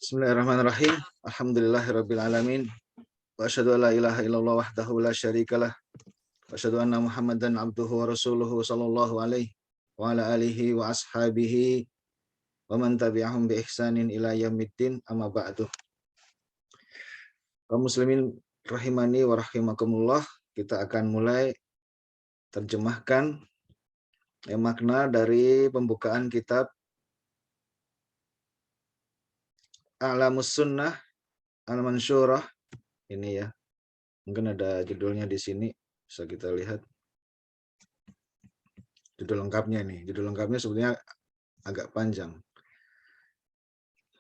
Bismillahirrahmanirrahim. Alhamdulillahirabbil alamin. Wa asyhadu an la ilaha illallah wahdahu la syarikalah. Wa asyhadu anna Muhammadan abduhu wa rasuluhu sallallahu alaihi wa ala alihi wa ashabihi wa man tabi'ahum bi ihsanin ila yaumiddin, amma ba'du. Kaum muslimin rahimani wa rahimakumullah, kita akan mulai terjemahkan makna dari pembukaan kitab A'lamus Sunnah Al-Mansyurah ini ya. Mungkin ada judulnya di sini, bisa kita lihat. Judul lengkapnya nih. Judul lengkapnya sebetulnya agak panjang.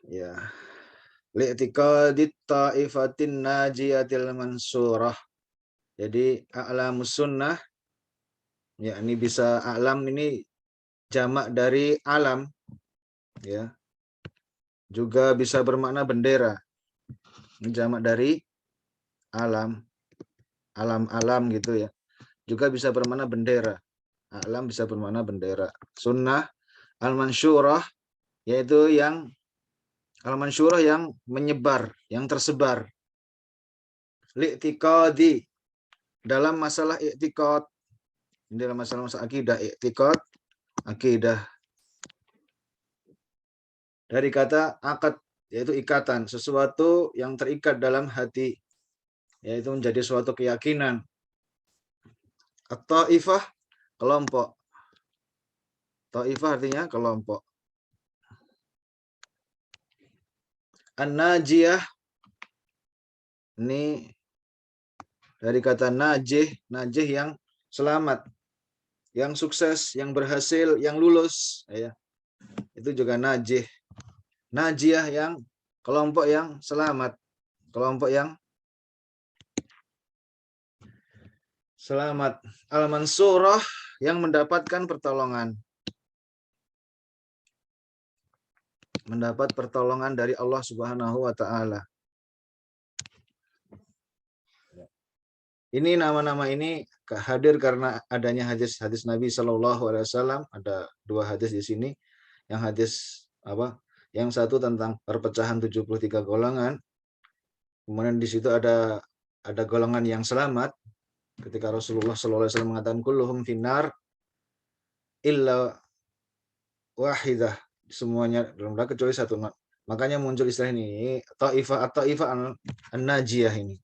Ya. Li'tiqadit ta'ifatin najiyatil mansurah. Jadi a'lamus sunnah, ya ini bisa a'lam ini jamak dari alam, ya. Juga bisa bermakna bendera. Ini jamak dari alam, alam-alam gitu ya. Juga bisa bermakna bendera. Alam bisa bermakna bendera. Sunnah al-mansyurah, yaitu yang al-mansyurah yang menyebar, yang tersebar. Li'tiqadi, dalam masalah i'tiqad, dalam masalah akidah, i'tiqad, akidah. Dari kata akad, yaitu ikatan, sesuatu yang terikat dalam hati, yaitu menjadi suatu keyakinan. At-ta'ifah, kelompok. Ta'ifah artinya kelompok. An-najiyah, ini dari kata najih, najih yang selamat, yang sukses, yang berhasil, yang lulus, ya. Itu juga najih. Najiyah yang kelompok yang selamat, kelompok yang selamat. Al-mansurah, yang mendapatkan pertolongan. Mendapat pertolongan dari Allah Subhanahu wa taala. Ini nama-nama ini hadir karena adanya hadis-hadis Nabi Shallallahu alaihi wasallam. Ada dua hadis di sini. Yang hadis apa? Yang satu tentang perpecahan 73 golongan. Kemudian di situ ada golongan yang selamat. Ketika Rasulullah Shallallahu alaihi wasallam mengatakan kulluhum finnar illa wahidah, semuanya dalam neraka kecuali satu. Makanya muncul istilah ini ta'ifah atau ta'ifah an-najiyah ini.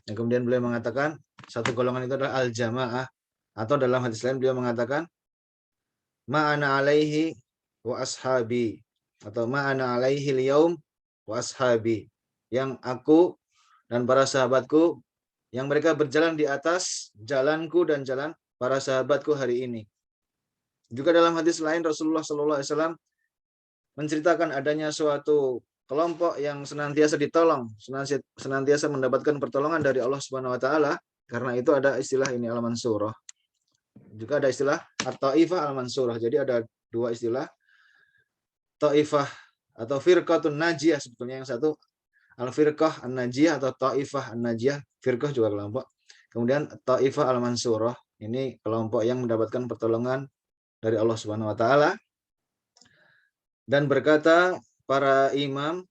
Dan kemudian beliau mengatakan satu golongan itu adalah al-jamaah, atau dalam hadis lain beliau mengatakan ma'ana alaihi wa ashabi, atau ma'ana alaihi al-yaum wa ashabi, yang aku dan para sahabatku, yang mereka berjalan di atas jalanku dan jalan para sahabatku hari ini. Juga dalam hadis lain Rasulullah SAW menceritakan adanya suatu kelompok yang senantiasa ditolong, senantiasa mendapatkan pertolongan dari Allah Subhanahu wa taala. Karena itu ada istilah ini al-mansurah. Juga ada istilah at-taifah al-mansurah. Jadi ada dua istilah. Taifah atau firqatun najiyah, sebetulnya yang satu al-firqah an-najiyah atau taifah an-najiyah, firqah juga kelompok. Kemudian taifah al-mansurah, ini kelompok yang mendapatkan pertolongan dari Allah Subhanahu wa taala. Dan berkata para imam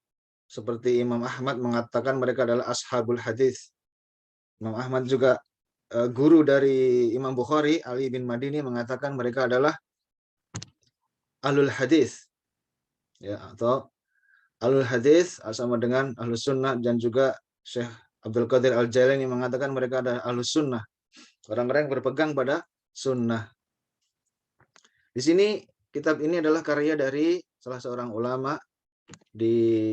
seperti Imam Ahmad mengatakan mereka adalah ashabul hadis. Imam Ahmad juga guru dari Imam Bukhari, Ali bin Madini, mengatakan mereka adalah ahlul hadis. Ya, atau ahlul hadis sama dengan ahlus sunnah. Dan juga Syekh Abdul Qadir Al-Jailani mengatakan mereka adalah ahlus sunnah, orang-orang yang berpegang pada sunnah. Di sini kitab ini adalah karya dari salah seorang ulama di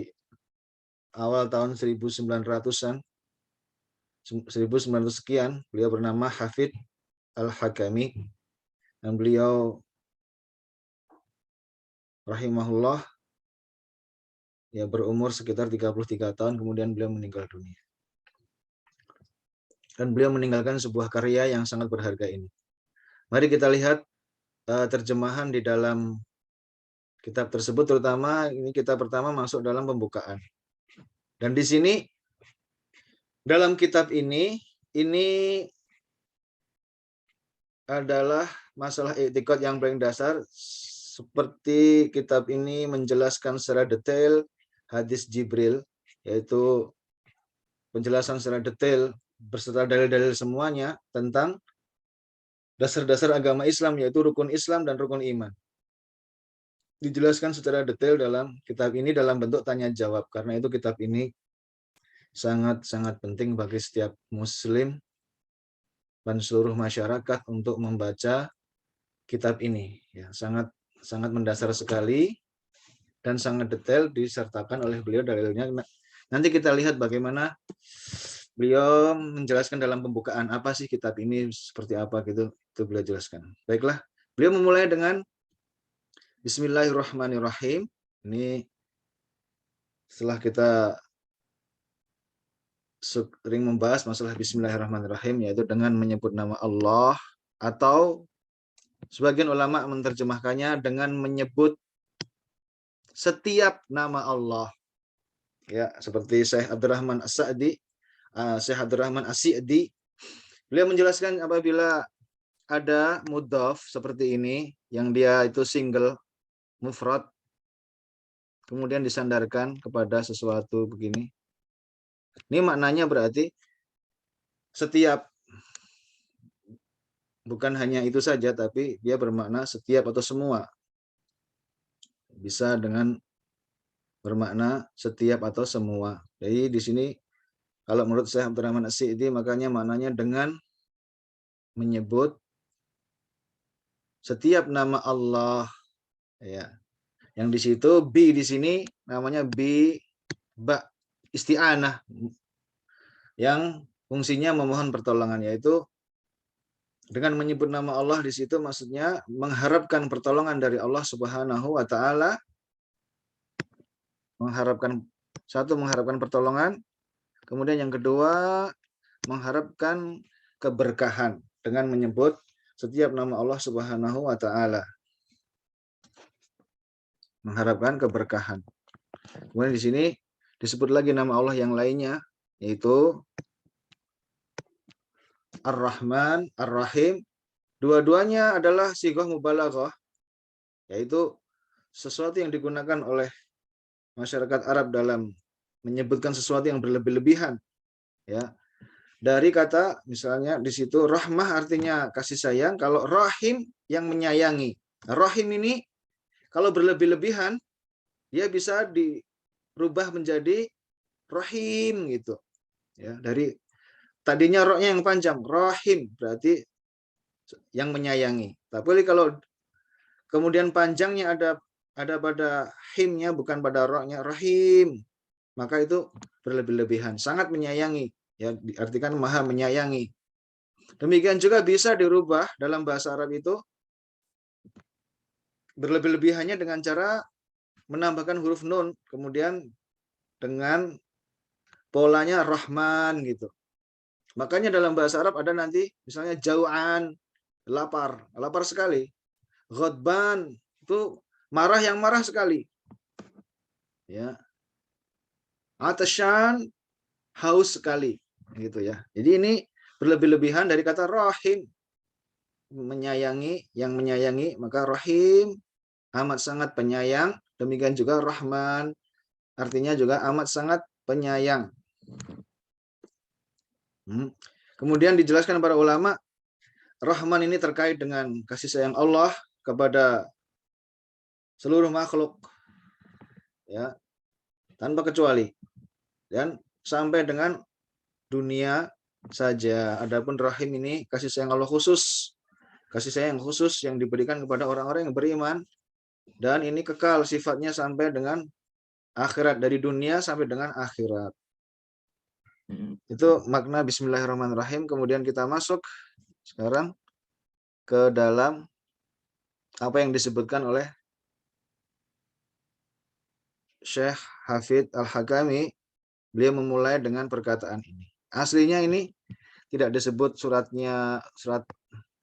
awal tahun 1900-an, 1900 sekian. Beliau bernama Hafidh Al-Hakami, dan beliau rahimahullah ya berumur sekitar 33 tahun, kemudian beliau meninggal dunia. Dan beliau meninggalkan sebuah karya yang sangat berharga ini. Mari kita lihat terjemahan di dalam kitab tersebut, terutama ini kita pertama masuk dalam pembukaan. Dan di sini dalam kitab ini adalah masalah i'tiqad yang paling dasar, seperti kitab ini menjelaskan secara detail hadis Jibril, yaitu penjelasan secara detail beserta dalil-dalil semuanya tentang dasar-dasar agama Islam, yaitu rukun Islam dan rukun iman. Dijelaskan secara detail dalam kitab ini dalam bentuk tanya jawab. Karena itu kitab ini sangat-sangat penting bagi setiap muslim dan seluruh masyarakat untuk membaca kitab ini. Ya, sangat sangat mendasar sekali dan sangat detail disertakan oleh beliau dalilnya. Nanti kita lihat bagaimana beliau menjelaskan dalam pembukaan apa sih kitab ini, seperti apa gitu, itu beliau jelaskan. Baiklah, beliau memulai dengan Bismillahirrahmanirrahim. Ini setelah kita sering membahas masalah Bismillahirrahmanirrahim, yaitu dengan menyebut nama Allah, atau sebagian ulama menerjemahkannya dengan menyebut setiap nama Allah. Ya, seperti Syekh Abdurrahman As-Sa'di, Syekh Abdurrahman As-Sa'di, beliau menjelaskan apabila ada mudhaf seperti ini yang dia itu single mufrad kemudian disandarkan kepada sesuatu begini. Ini maknanya berarti setiap, bukan hanya itu saja, tapi dia bermakna setiap atau semua. Bisa dengan bermakna setiap atau semua. Jadi di sini kalau menurut Syekh Abdurrahman As-Sa'di, makanya maknanya dengan menyebut setiap nama Allah, ya. Yang di situ bi di sini namanya bi ba isti'anah yang fungsinya memohon pertolongan, yaitu dengan menyebut nama Allah di situ maksudnya mengharapkan pertolongan dari Allah Subhanahu wa taala, mengharapkan pertolongan, kemudian yang kedua mengharapkan keberkahan dengan menyebut setiap nama Allah Subhanahu wa taala. Mengharapkan keberkahan. Kemudian di sini disebut lagi nama Allah yang lainnya, yaitu Ar-Rahman, Ar-Rahim. Dua-duanya adalah sighah mubalaghah, yaitu sesuatu yang digunakan oleh masyarakat Arab dalam menyebutkan sesuatu yang berlebih-lebihan. Ya. Dari kata misalnya di situ rahmah artinya kasih sayang, kalau rahim yang menyayangi. Rahim ini kalau berlebih-lebihan dia bisa dirubah menjadi rahim gitu. Ya, dari tadinya rohnya yang panjang, rahim berarti yang menyayangi. Tapi kalau kemudian panjangnya ada pada himnya bukan pada rohnya, rahim, maka itu berlebih-lebihan, sangat menyayangi. Ya, diartikan maha menyayangi. Demikian juga bisa dirubah dalam bahasa Arab itu berlebih-lebihannya dengan cara menambahkan huruf nun, kemudian dengan polanya Rahman gitu. Makanya dalam bahasa Arab ada nanti misalnya jau'an, lapar sekali. Ghadban itu marah yang marah sekali. Ya. Atasyan haus sekali gitu ya. Jadi ini berlebih-lebihan dari kata rahim, menyayangi, yang menyayangi, maka rahim amat sangat penyayang. Demikian juga Rahman artinya juga amat sangat penyayang. Kemudian dijelaskan para ulama, Rahman ini terkait dengan kasih sayang Allah kepada seluruh makhluk, ya, tanpa kecuali, dan sampai dengan dunia saja. Adapun Rahim ini kasih sayang Allah khusus, kasih sayang khusus yang diberikan kepada orang-orang yang beriman, dan ini kekal sifatnya sampai dengan akhirat, dari dunia sampai dengan akhirat. Itu makna Bismillahirrahmanirrahim. Kemudian kita masuk sekarang ke dalam apa yang disebutkan oleh Syekh Hafidz Al-Hakami. Beliau memulai dengan perkataan ini. Aslinya ini tidak disebut suratnya, surat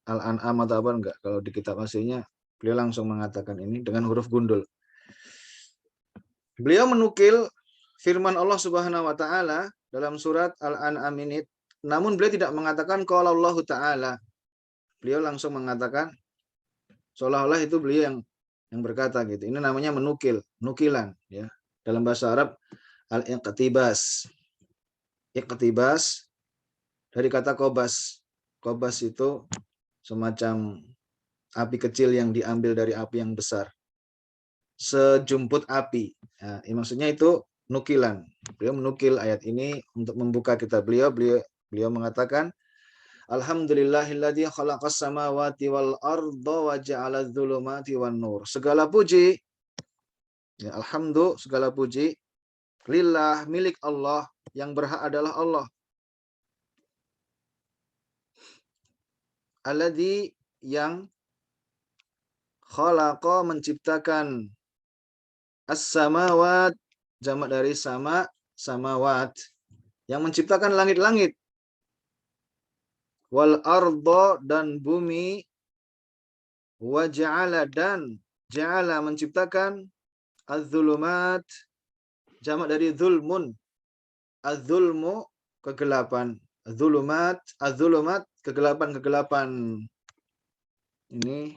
Al-An'am atau apa, enggak. Kalau di kitab aslinya beliau langsung mengatakan ini dengan huruf gundul. Beliau menukil firman Allah Subhanahu wa taala dalam surat Al-An'am ini, namun beliau tidak mengatakan qala Allah taala. beliau langsung mengatakan seolah-olah itu beliau yang berkata gitu. Ini namanya nukilan ya. Dalam bahasa Arab al-iqtibas. Iqtibas dari kata kobas. Kobas itu semacam api kecil yang diambil dari api yang besar. Sejumput api. Nah, maksudnya itu nukilan. Beliau menukil ayat ini untuk membuka kitab beliau. Beliau mengatakan, Alhamdulillahilladzi khalaqas samawati wal arda wa ja'ala dzulumati wan nur. Segala puji, ya, segala puji lillah, milik Allah, yang berhak adalah Allah. Alladzi, yang khalaqa, menciptakan, as-samawat, jamak dari samawat, yang menciptakan langit-langit, wal arda, dan bumi, wa ja'ala, dan ja'ala, menciptakan, az-zulumat, jamak dari zulmun, az-zulmu, kegelapan, az-zulumat, kegelapan-kegelapan. Ini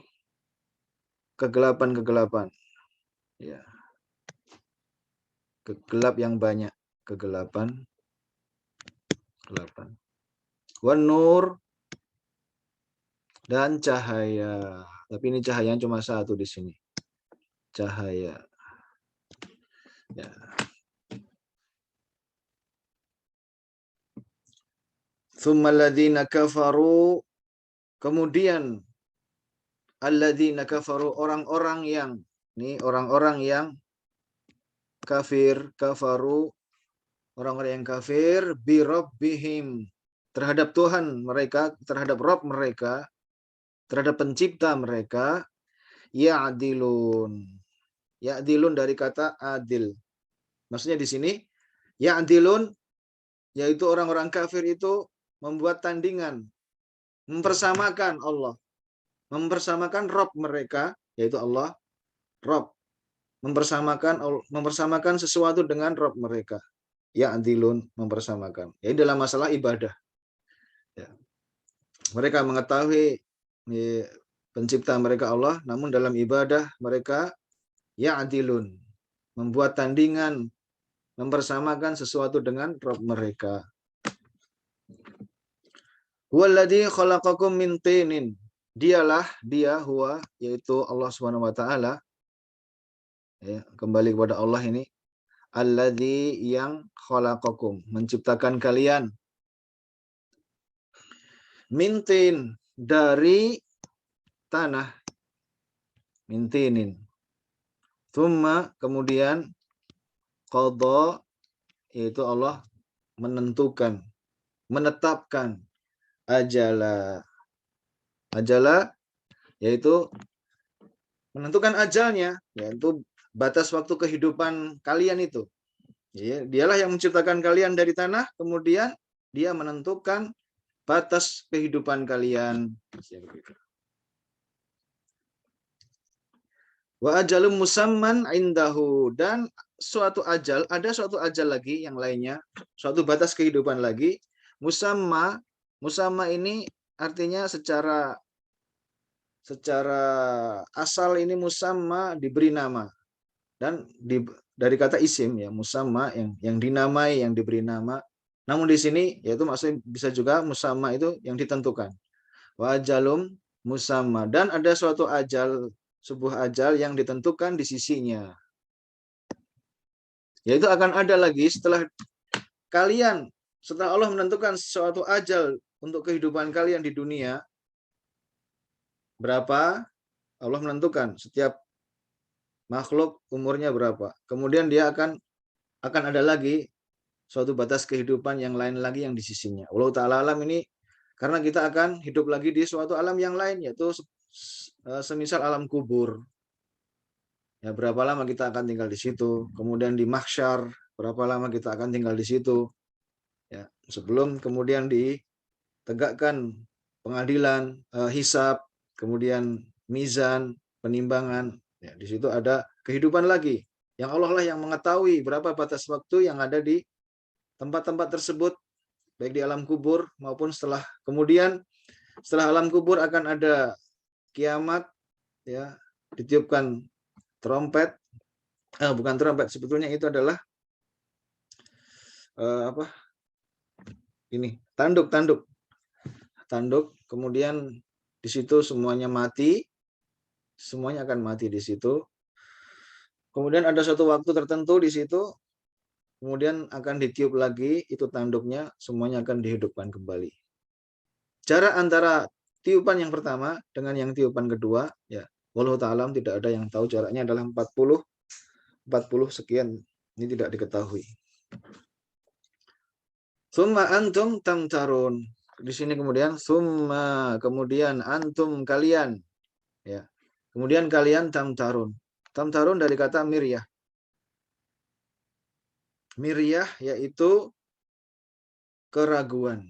kegelapan-kegelapan. Ya. Kegelap yang banyak, kegelapan. Wan nur, dan cahaya. Tapi ini cahayanya cuma satu di sini. Cahaya. Ya. Tsummal ladzina kafaru, kemudian alladzina kafaru, orang-orang yang kafir, kafaru, orang-orang yang kafir, bi rabbihim, terhadap Tuhan mereka, terhadap Rabb mereka, terhadap pencipta mereka, ya'dilun. Ya'dilun dari kata adil. Maksudnya di sini ya'dilun, yaitu orang-orang kafir itu membuat tandingan, mempersamakan Allah, mempersamakan Rabb mereka, yaitu Allah, Rabb, mempersamakan sesuatu dengan Rabb mereka. Ya'dilun, mempersamakan. Jadi dalam masalah ibadah. Ya. Mereka mengetahui pencipta mereka Allah, namun dalam ibadah mereka ya'dilun, membuat tandingan, mempersamakan sesuatu dengan Rabb mereka. Huwallazi khalaqakum min tinin. Dia, huwa, yaitu Allah Subhanahu wa taala. Ya, kembali kepada Allah ini. Alladzi, yang khalaqakum, menciptakan kalian. Min tin, dari tanah. Min tinin. Tsumma, kemudian, qadha, yaitu Allah menentukan, menetapkan, ajala, yaitu menentukan ajalnya, yaitu batas waktu kehidupan kalian itu. Ya, dialah yang menciptakan kalian dari tanah, kemudian dia menentukan batas kehidupan kalian. Wa ajalum musamman indahu, dan ada suatu ajal lagi yang lainnya, suatu batas kehidupan lagi. Musamma ini artinya secara asal ini musamma, diberi nama, dan dari kata isim, ya, musamma, yang dinamai, yang diberi nama. Namun di sini yaitu maksudnya bisa juga musamma itu yang ditentukan. Wa ajalum musamma, dan ada suatu ajal, sebuah ajal yang ditentukan di sisinya. Yaitu akan ada lagi setelah Allah menentukan suatu ajal untuk kehidupan kalian di dunia. Berapa? Allah menentukan setiap makhluk umurnya berapa. Kemudian dia akan ada lagi suatu batas kehidupan yang lain lagi yang di sisinya. Allah Ta'ala alam ini, karena kita akan hidup lagi di suatu alam yang lain, yaitu semisal alam kubur. Ya, berapa lama kita akan tinggal di situ. Kemudian di mahsyar, berapa lama kita akan tinggal di situ. Ya, sebelum kemudian ditegakkan pengadilan, hisab, kemudian mizan, penimbangan. Ya, di situ ada kehidupan lagi. Yang Allah lah yang mengetahui berapa batas waktu yang ada di tempat-tempat tersebut, baik di alam kubur maupun setelah kemudian Setelah alam kubur akan ada kiamat, ya, ditiupkan trompet. Bukan trompet, sebetulnya itu adalah apa? Ini tanduk. Kemudian di situ semuanya mati, semuanya akan mati di situ. Kemudian ada suatu waktu tertentu di situ, kemudian akan ditiup lagi itu tanduknya, semuanya akan dihidupkan kembali. Jarak antara tiupan yang pertama dengan yang tiupan kedua, ya, wallahu ta'ala tidak ada yang tahu, jaraknya adalah 40 sekian, ini tidak diketahui. Summa antum tamtarun. Di sini kemudian summa, kemudian antum kalian, ya. Kemudian kalian tamtarun. Tamtarun dari kata miryah. Miryah yaitu keraguan.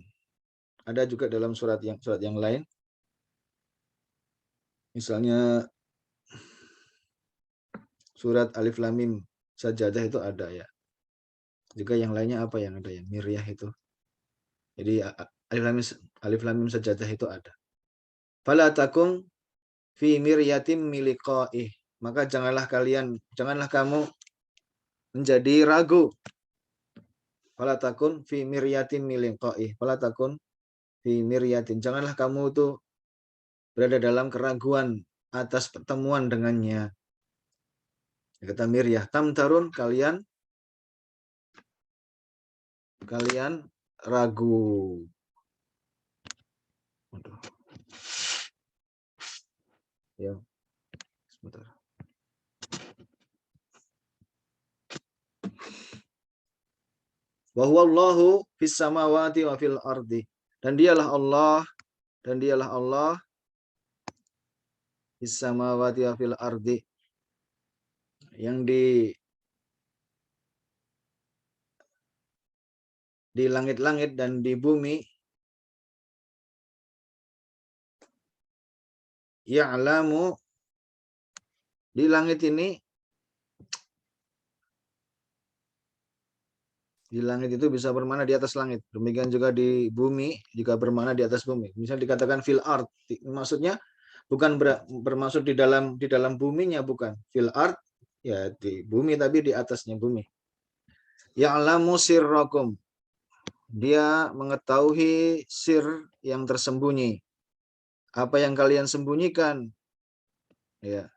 Ada juga dalam surat yang lain. Misalnya surat Alif Lam Mim Sajadah itu ada, ya. Juga yang lainnya apa yang ada, yang miryah itu. Jadi Alif Lam Mim Sajadah itu ada. Fala takum fi miryatim miliqa'ih. Maka janganlah kamu menjadi ragu. Fala takun fi miryatin miliqa'ih. Fala takun fi miryatin. Janganlah kamu itu berada dalam keraguan atas pertemuan dengannya. Kata miryah, tamtarun, kalian ragu. Aduh. Ya, sebentar. Wa huwallahu fis samawati wa fil ardi. Dan dialah Allah fis samawati wa fil ardi, yang di langit-langit dan di bumi. Ya'lamu, di langit ini, di langit itu bisa bermakna di atas langit. Demikian juga di bumi juga bermakna di atas bumi. Misalnya dikatakan fil ard, maksudnya bukan bermaksud di dalam buminya, bukan. Fil ard, ya di bumi tapi di atasnya bumi. Ya'lamu sirrakum, dia mengetahui sir yang tersembunyi. Apa yang kalian sembunyikan, ya.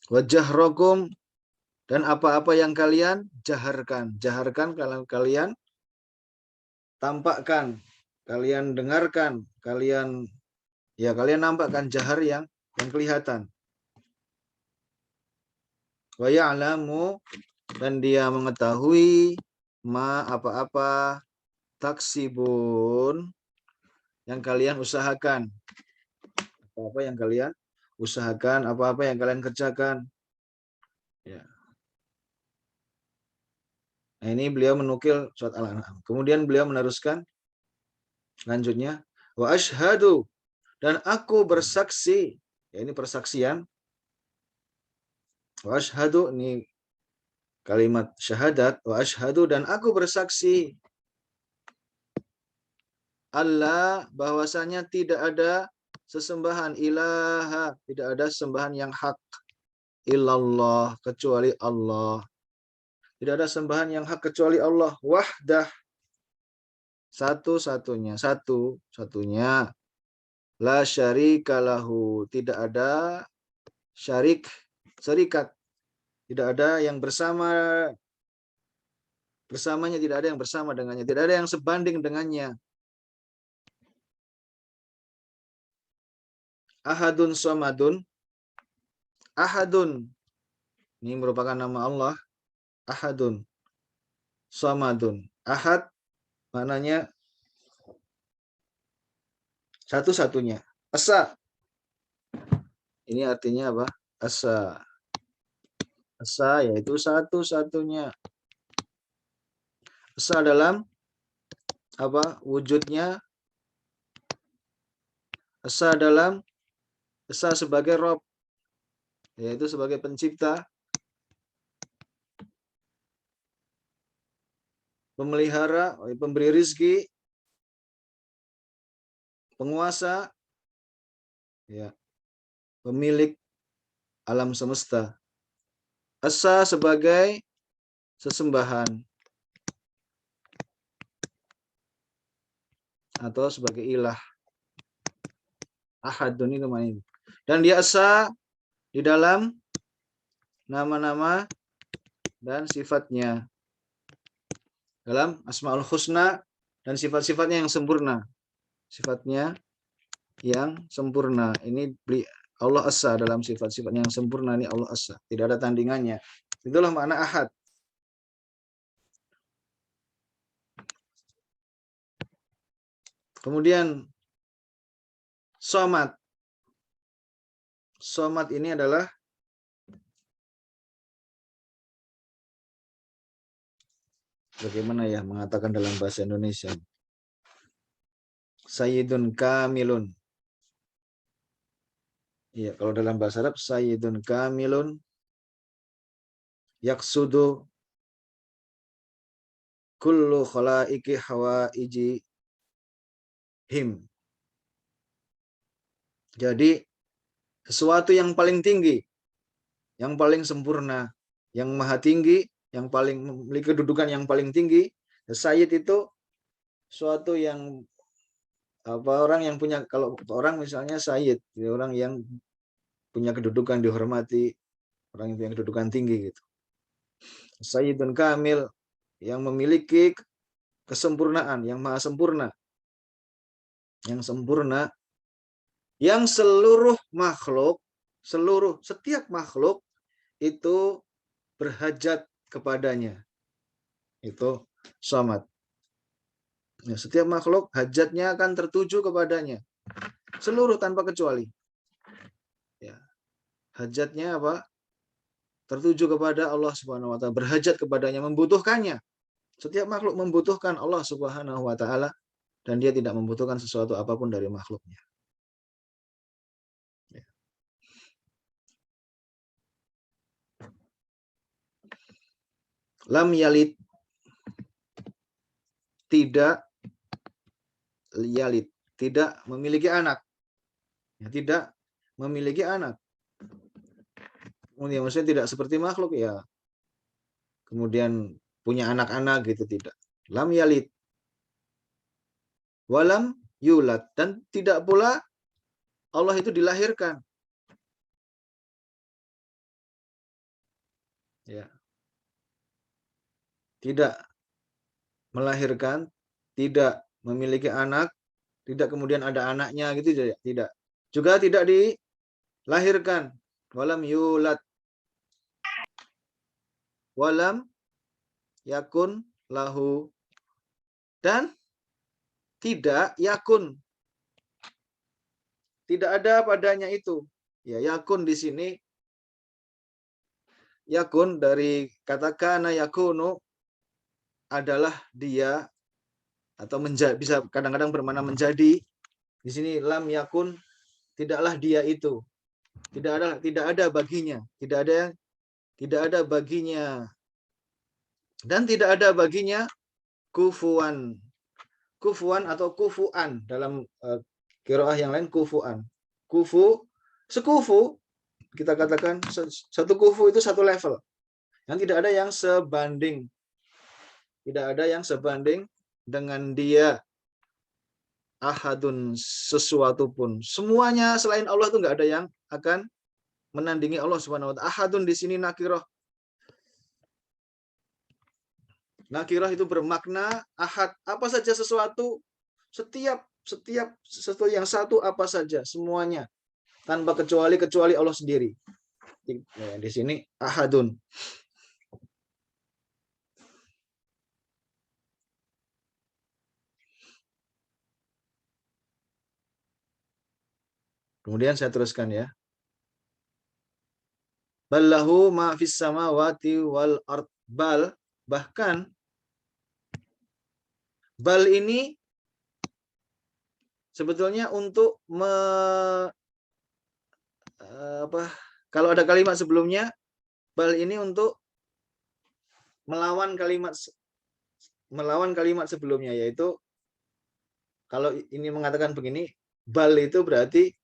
Wajah rokum, dan apa-apa yang kalian jaharkan. Jaharkan kalau kalian tampakkan, kalian dengarkan, kalian nampakkan jahar yang kelihatan. Wa ya'lamu, dan dia mengetahui ma, apa-apa, taksibun, yang kalian usahakan. Apa-apa yang kalian usahakan, apa-apa yang kalian kerjakan. Ya. Nah, ini beliau menukil surat Al-An'am. Kemudian beliau meneruskan lanjutnya, wa asyhadu, dan aku bersaksi. Ya, ini persaksian. Wa asyhadu, ini kalimat syahadat. Wa asyhadu, dan aku bersaksi. Allah, bahwasanya tidak ada sesembahan ilaha, tidak ada sembahan yang hak, illallah, kecuali Allah. Tidak ada sembahan yang hak kecuali Allah. Wahdah, satu-satunya. La syarika lahu, tidak ada serikat. Tidak ada yang bersamanya, tidak ada yang bersama dengannya, tidak ada yang sebanding dengannya. Ahadun somadun. Ahadun, ini merupakan nama Allah. Ahadun somadun. Ahad maknanya satu-satunya. Esa, ini artinya apa? Esa. Esa yaitu satu-satunya. Esa dalam apa? Wujudnya. Esa sebagai Rob, yaitu sebagai pencipta, pemelihara, pemberi rizki, penguasa, ya, pemilik alam semesta. Esa sebagai sesembahan atau sebagai ilah. Ahadun ini namanya. Dan dia esa di dalam nama-nama dan sifatnya. Dalam Asmaul Husna dan sifat-sifatnya yang sempurna. Sifatnya yang sempurna. Ini Allah esa dalam sifat-sifatnya yang sempurna, ini Allah esa. Tidak ada tandingannya. Itulah makna ahad. Kemudian somad. Somad ini adalah bagaimana ya mengatakan dalam bahasa Indonesia? Sayyidun kamilun. Iya, kalau dalam bahasa Arab sayyidun kamilun yaksudu kullu khalaiki hawaiji him. Jadi sesuatu yang paling tinggi, yang paling sempurna, yang maha tinggi, yang paling memiliki kedudukan yang paling tinggi. Sayyid itu suatu yang orang yang punya, kalau orang misalnya sayyid, orang yang punya kedudukan dihormati, orang yang punya kedudukan tinggi gitu. Sayyidun kamil yang memiliki kesempurnaan, yang maha sempurna, yang sempurna, yang seluruh makhluk, setiap makhluk itu berhajat kepadanya. Itu somad. Ya, setiap makhluk hajatnya akan tertuju kepadanya. Seluruh tanpa kecuali. Ya. Hajatnya apa? Tertuju kepada Allah Subhanahu wa taala, berhajat kepadanya, membutuhkannya. Setiap makhluk membutuhkan Allah Subhanahu wa taala dan dia tidak membutuhkan sesuatu apapun dari makhluknya. Ya. Lam yalid, tidak yalid, tidak memiliki anak. Ya, tidak memiliki anak. Maksudnya tidak seperti makhluk ya. Kemudian punya anak-anak gitu, tidak. Lam yalid. Walam yulad, dan tidak pula Allah itu dilahirkan. Ya. Tidak melahirkan, tidak memiliki anak, tidak kemudian ada anaknya gitu, tidak. Juga tidak dilahirkan. Walam yulad. Walam yakun lahu, dan tidak yakun. Tidak ada padanya itu. Ya, yakun di sini, yakun dari kata kana yakunu adalah dia, atau bisa kadang-kadang bermakna menjadi. Di sini lam yakun, tidaklah dia itu. Tidak ada baginya, tidak ada baginya, dan tidak ada baginya kufuan. Kufuan atau kufuan dalam qiraah yang lain, kufuan. Kufu, sekufu, kita katakan satu kufu itu satu level. Yang tidak ada yang sebanding. Tidak ada yang sebanding dengan dia. Ahadun, sesuatu pun. Semuanya selain Allah itu nggak ada yang akan menandingi Allah Subhanahu wa taala. Ahadun di sini nakirah. Nakirah itu bermakna ahad, apa saja sesuatu, setiap sesuatu yang satu apa saja, semuanya tanpa kecuali Allah sendiri. Di sini ahadun. Kemudian saya teruskan ya. Ballahu ma fis samawati wal ard. Bal, bahkan bal ini sebetulnya untuk kalau ada kalimat sebelumnya, bal ini untuk melawan kalimat sebelumnya, yaitu kalau ini mengatakan begini, Bal itu berarti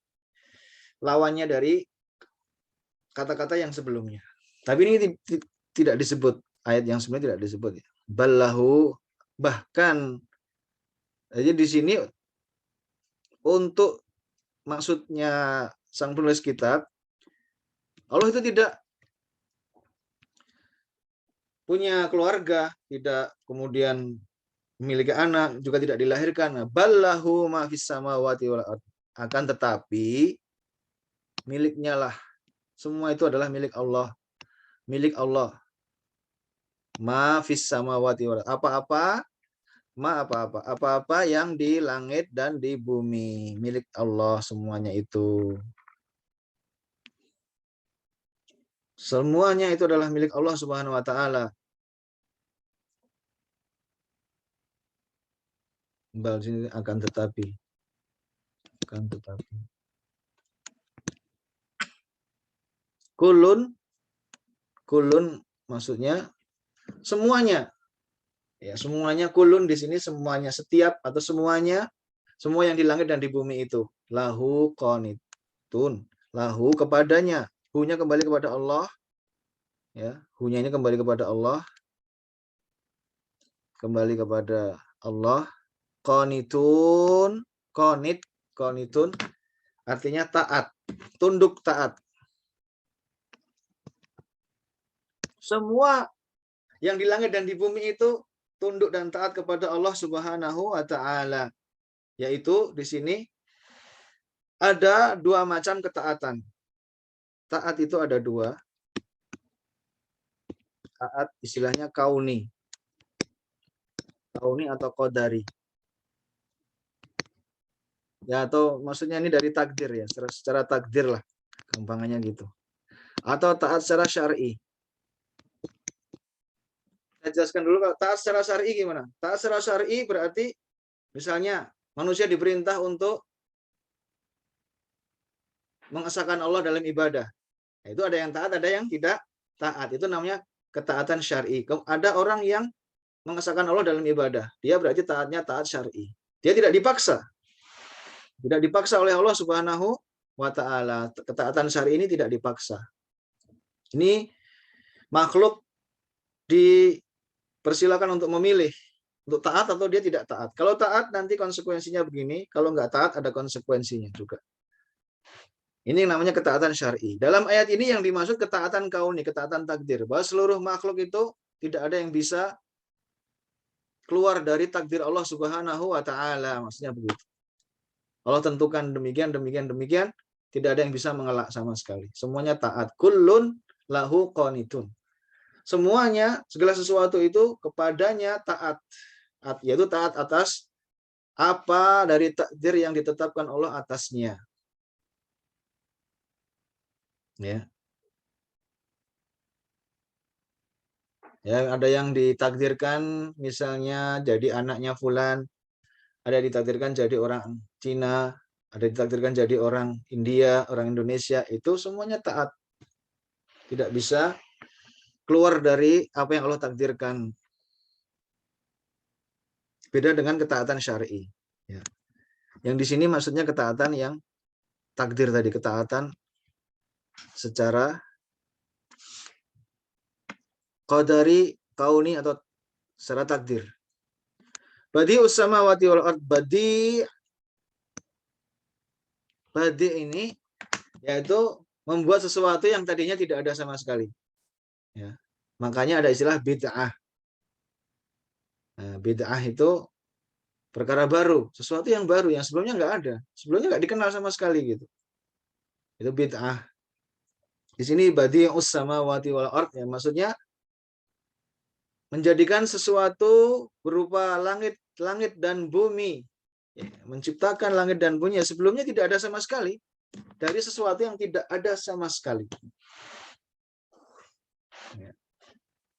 lawannya dari kata-kata yang sebelumnya. Tapi ini tidak disebut, ayat yang sebelumnya tidak disebut. Ballahu, bahkan. Jadi di sini untuk maksudnya sang penulis kitab, Allah itu tidak punya keluarga, tidak kemudian memiliki anak, juga tidak dilahirkan. Ballahu ma fis samawati wal ard. Akan tetapi miliknya lah. Semua itu adalah milik Allah. Milik Allah. Ma fis samawati wal ard. Apa-apa, ma apa-apa. Apa-apa yang di langit dan di bumi. Milik Allah semuanya itu. Semuanya itu adalah milik Allah Subhanahu wa taala. Bal sini akan tetapi. Kulun maksudnya semuanya. Ya, semuanya kulun di sini semuanya, setiap atau semuanya, semua yang di langit dan di bumi itu lahu qanitun. Lahu kepadanya, hunya kembali kepada Allah. Ya, hunya ini kembali kepada Allah. Kembali kepada Allah. Qanitun, qanitun artinya taat, tunduk taat. Semua yang di langit dan di bumi itu tunduk dan taat kepada Allah Subhanahu wa taala. Yaitu di sini ada dua macam ketaatan. Taat itu ada dua. Taat istilahnya kauni. Kauni atau qadari. Ya, atau maksudnya ini dari takdir ya, secara takdir lah. Gampangannya gitu. Atau taat secara syar'i. Saya jelaskan dulu kalau taat secara syar'i gimana? Taat secara syar'i berarti misalnya manusia diperintah untuk mengesahkan Allah dalam ibadah. Nah, itu ada yang taat, ada yang tidak taat. Itu namanya ketaatan syar'i. Ada orang yang mengesahkan Allah dalam ibadah. Dia berarti taatnya taat syar'i. Dia tidak dipaksa. Tidak dipaksa oleh Allah Subhanahu wa taala. Ketaatan syar'i ini tidak dipaksa. Ini makhluk dipersilakan untuk memilih untuk taat atau dia tidak taat. Kalau taat nanti konsekuensinya begini, kalau nggak taat ada konsekuensinya juga. Ini yang namanya ketaatan syar'i. Dalam ayat ini yang dimaksud ketaatan kauni, ketaatan takdir. Bahwa seluruh makhluk itu tidak ada yang bisa keluar dari takdir Allah Subhanahu wa taala. Maksudnya begitu. Allah tentukan demikian, demikian. Tidak ada yang bisa mengelak sama sekali. Semuanya taat. Kullun lahu qanitun. Semuanya, segala sesuatu itu kepadanya taat. Yaitu taat atas apa dari takdir yang ditetapkan Allah atasnya. Ya. Ya, ada yang ditakdirkan misalnya jadi anaknya fulan, ada yang ditakdirkan jadi orang Cina, ada yang ditakdirkan jadi orang India, orang Indonesia, itu semuanya taat. Tidak bisa keluar dari apa yang Allah takdirkan. Beda dengan ketaatan syar'i. Ya. Yang di sini maksudnya ketaatan yang takdir tadi, ketaatan secara qadari, kauni atau secara takdir. Badi'us samawati wal ard. Badi ini yaitu membuat sesuatu yang tadinya tidak ada sama sekali. Ya. Makanya ada istilah bid'ah. Nah, bid'ah itu perkara baru, sesuatu yang baru yang sebelumnya nggak ada, sebelumnya nggak dikenal sama sekali gitu. Itu bid'ah. Di sini badi'us samawati wal ard ya, maksudnya menjadikan sesuatu berupa langit dan bumi. Ya, menciptakan langit dan bumi sebelumnya tidak ada sama sekali. Dari sesuatu yang tidak ada sama sekali. Ya.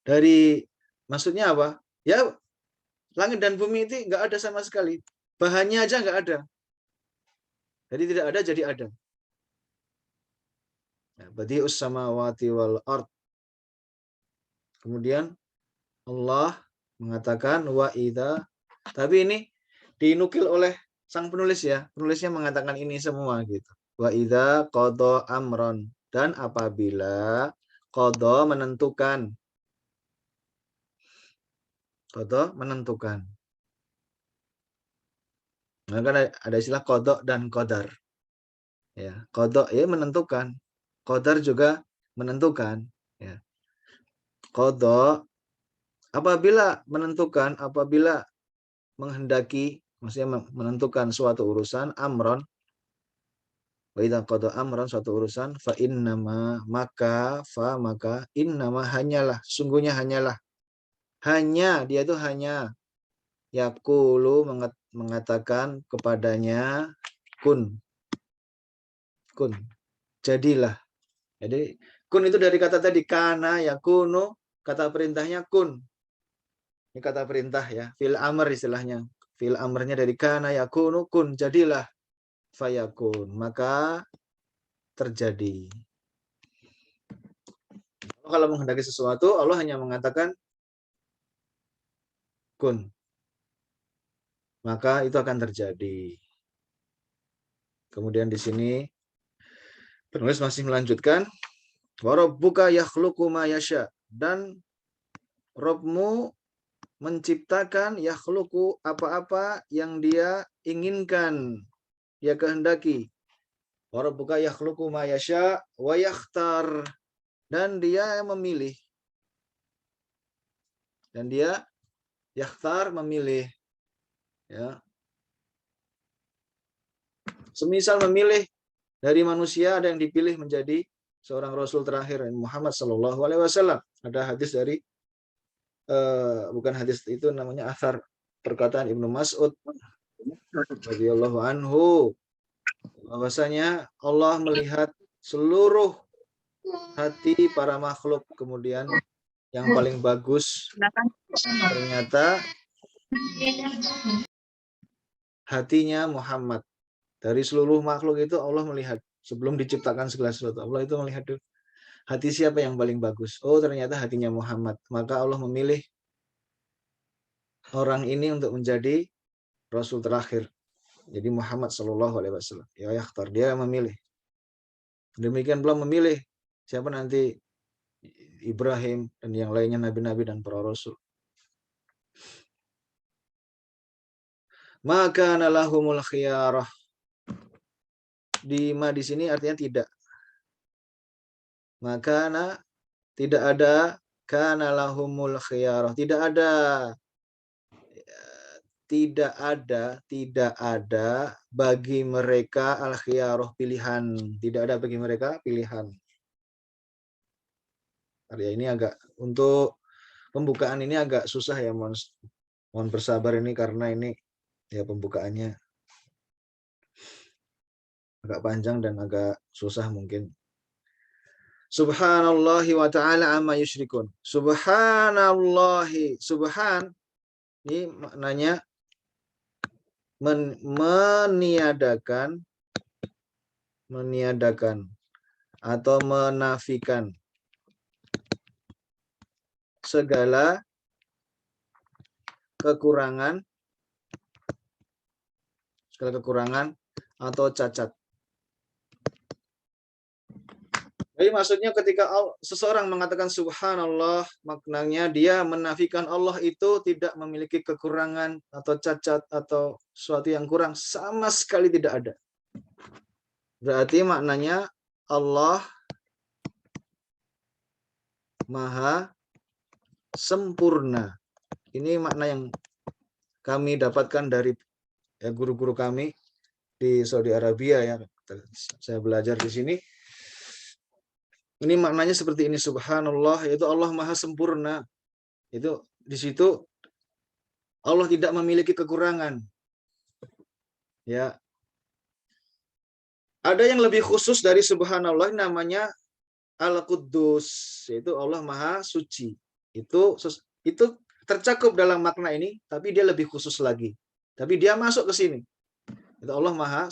Dari maksudnya apa? Ya, langit dan bumi itu nggak ada sama sekali. Bahannya aja nggak ada. Jadi tidak ada jadi ada. Badi'us samawati wal ard. Kemudian Allah mengatakan wa idza, tapi ini dinukil oleh sang penulis ya, penulisnya mengatakan ini semua gitu. Wa idza qada amron, dan apabila qada menentukan. Qada menentukan. Nah, kan ada istilah qada dan qadar. Ya, qada ya menentukan. Qadar juga menentukan, ya. Qada apabila menentukan, apabila menghendaki, maksudnya menentukan suatu urusan, amron, wa idza qada amran, suatu urusan, fa innama, maka innama, hanyalah, sungguhnya hanyalah, hanya dia itu hanya yaqulu mengatakan kepadanya kun, kun, jadilah. Jadi kun itu dari kata tadi kana yakunu, kata perintahnya kun. Ini kata perintah ya, fil amr istilahnya. Fil amrnya dari kana yakunu kun, jadilah, fayakun, maka terjadi. Kalau menghendaki sesuatu, Allah hanya mengatakan kun, maka itu akan terjadi. Kemudian di sini penulis masih melanjutkan, wa rabbuka yakhluqu ma yasha, dan Rabbmu menciptakan yakhluqu, apa-apa yang dia inginkan, dia kehendaki. Wa rabbuka yakhluqu ma yasha wa yakhtar, dan dia memilih. Dan dia yakhtar, memilih, ya. Semisal memilih dari manusia, ada yang dipilih menjadi seorang rasul terakhir, Muhammad sallallahu alaihi wasallam. Ada hadis dari bukan hadis itu, namanya athar, perkataan Ibnu Mas'ud radhiyallahu anhu, bahwasanya Allah melihat seluruh hati para makhluk, kemudian yang paling bagus ternyata hatinya Muhammad. Dari seluruh makhluk itu Allah melihat sebelum diciptakan segala sesuatu. Allah itu melihat dulu, hati siapa yang paling bagus. Oh, ternyata hatinya Muhammad. Maka Allah memilih orang ini untuk menjadi rasul terakhir. Jadi Muhammad sallallahu alaihi wasallam. Ya yakhtar, dia memilih. Demikian pula memilih siapa nanti Ibrahim dan yang lainnya, nabi-nabi dan para rasul. Maka nalahumul khiyarah. Di sini artinya tidak. Maka tidak ada, kana lahumul khiyarah. Tidak ada bagi mereka al-khiyarah, pilihan. Tidak ada bagi mereka pilihan. Ya, ini agak, untuk pembukaan ini agak susah ya, mohon bersabar ini karena ini ya pembukaannya agak panjang dan agak susah mungkin. Subhanallahi wa ta'ala amma yusyrikun. Subhanallahi, subhan ini maknanya meniadakan atau menafikan segala kekurangan atau cacat. Jadi maksudnya ketika seseorang mengatakan subhanallah, maknanya dia menafikan Allah itu tidak memiliki kekurangan atau cacat atau sesuatu yang kurang, sama sekali tidak ada. Berarti maknanya Allah maha sempurna. Ini makna yang kami dapatkan dari guru-guru kami di Saudi Arabia, ya. Saya belajar di sini. Ini maknanya seperti ini, subhanallah, yaitu Allah maha sempurna. Itu di situ Allah tidak memiliki kekurangan. Ya. Ada yang lebih khusus dari subhanallah, namanya Al-Quddus, yaitu Allah maha suci. Itu tercakup dalam makna ini, tapi dia lebih khusus lagi. Tapi dia masuk ke sini. Itu Allah maha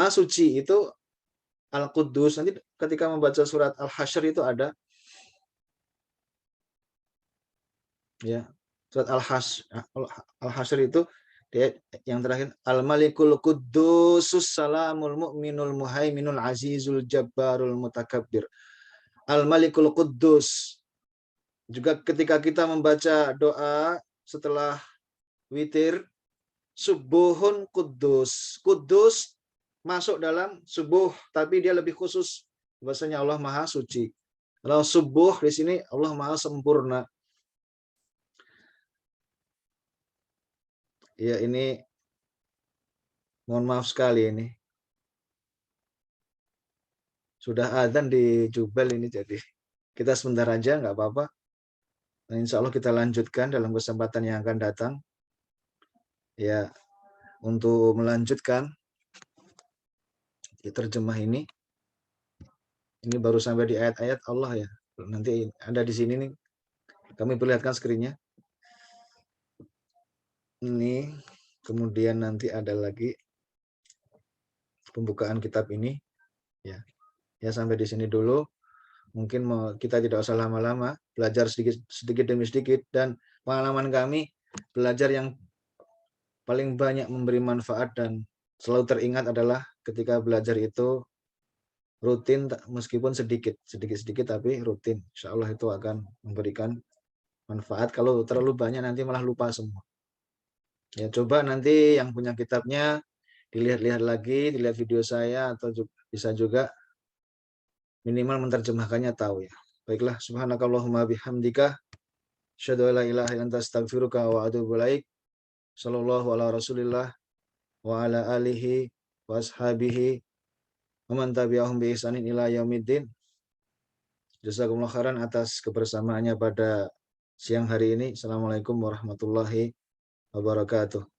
suci, itu Al-Quddus. Nanti ketika membaca surat Al-Hasyr itu ada, ya, surat Al-Hasyr itu Yang terakhir, Al-Malikul Quddusus Salamul Mu'minul Muhaiminul Azizul Jabbarul Mutakabbir. Al-Malikul Quddus. Juga ketika kita membaca doa setelah witir, subuhun Quddus. Quddus masuk dalam subuh, tapi dia lebih khusus. Bahasanya Allah Maha Suci. Kalau subuh di sini Allah Maha Sempurna. Ya, ini mohon maaf sekali ini. Sudah adzan di Jubel ini, jadi kita sebentar aja, nggak apa-apa. Nah, insya Allah kita lanjutkan dalam kesempatan yang akan datang. Ya, untuk melanjutkan terjemah ini baru sampai di ayat-ayat Allah ya. Nanti ada di sini nih, kami perlihatkan screen-nya. Ini, kemudian nanti ada lagi pembukaan kitab ini. Ya sampai di sini dulu. Mungkin kita tidak usah lama-lama, belajar sedikit demi sedikit, dan pengalaman kami belajar yang paling banyak memberi manfaat dan selalu teringat adalah ketika belajar itu rutin, meskipun sedikit tapi rutin. Insya Allah itu akan memberikan manfaat. Kalau terlalu banyak nanti malah lupa semua. Ya, coba nanti yang punya kitabnya dilihat-lihat lagi, dilihat video saya, atau bisa juga minimal menerjemahkannya tahu ya. Baiklah, subhanakallahumma bihamdika asyhadu an la ilaha illa anta astaghfiruka wa atubu ilaik. Sallallahu ala Rasulillah wa ala alihi wa ashabihi wa man tabi'ahum bi ihsanin ila yaumiddin. Jazakumullah khairan atas kebersamaannya pada siang hari ini. Assalamualaikum warahmatullahi wabarakatuh.